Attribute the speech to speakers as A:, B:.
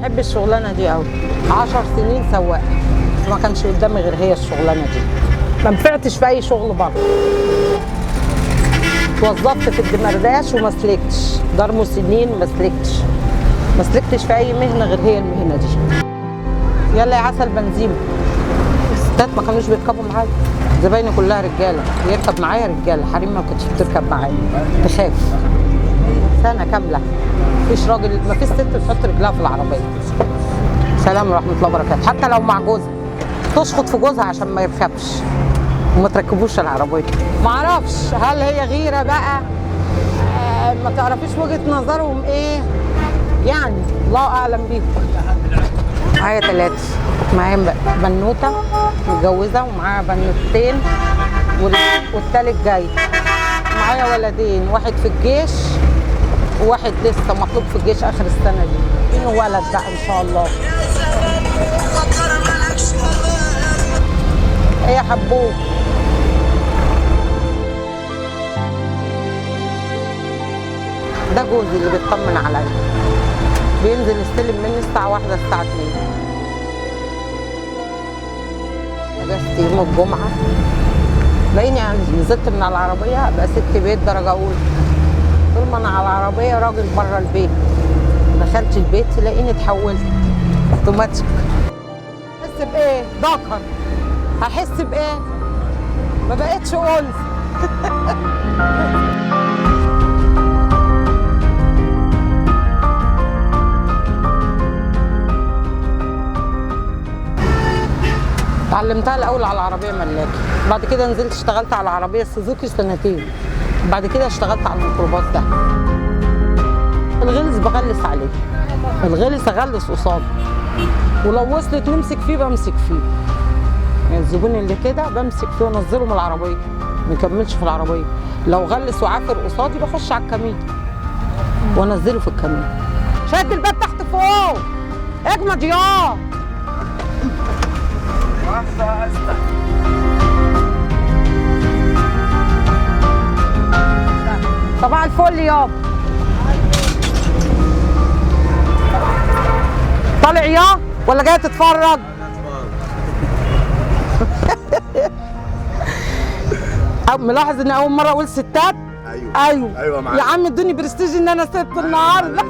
A: بحب الشغلانه دي قوي. 10 سنين سواق، ما كانش قدامي غير هي الشغلانه دي. ما نفعتش في اي شغل بره. اتوظفت في الدمرداش وما سلكتش، دار مسنين ما سلكتش في اي مهنه غير هي المهنه دي. يلا يا عسل بنزين. الستات ما كانوش بيركبوا معايا، زبايني كلها رجاله، يركب معايا رجاله، حريم ما كانتش بتركب معايا، تخاف. سنه كامله مفيش راجل، مفيش ست بتحط رجلها في العربيه. سلام ورحمه الله وبركاته. حتى لو مع جوزها تشخط في جوزها عشان ما يركبش وما تركبوش العربيه. ما اعرفش هل هي غيره بقى، ما تعرفيش وجهه نظرهم ايه يعني، الله اعلم بيهم. معايا 3، معايا بنوته متجوزه ومعاها بنوتين والتالت جاي. معايا ولدين، واحد في الجيش وواحد لسه مطلوب في الجيش اخر السنه دي. منه ولد بقى ان شاء الله. ايه يا حبوب. ده جوزي اللي بيطمن عليا، بينزل يستلم مني الساعه 1 الساعه 2. اجازتي يوم الجمعه، لاقيني نزلت من على العربيه ابقى ست بيت درجه اولى. طول ما انا على العربيه راجل بره البيت، دخلت البيت تلاقيني اتحولت اوتوماتيك. احس بايه؟ ذكر. هحس بايه؟ ما بقتش انثى. اتعلمتها الاول على العربيه ملاكي، بعد كده نزلت اشتغلت على العربيه السوزوكي 2 سنين، بعد كده اشتغلت على الميكروباص ده. الغلس بغلس عليه، الغلس اغلس قصاده، ولو وصلت نمسك فيه بمسك فيه. يعني الزبون اللي كده بمسك فيه وانزله من العربيه، ما يكملش في العربيه. لو غلس وعافر قصادي بخش على الكمين وانزله في الكمين. شد الباب تحت فوق، اجمد ياه. صباح الفل يابا. طالع ياه ولا جاي تتفرج؟ ملاحظ ان اول مره اقول ستات؟ ايوه
B: معاك.
A: يا عم ادوني برستيج ان انا ست النهارده.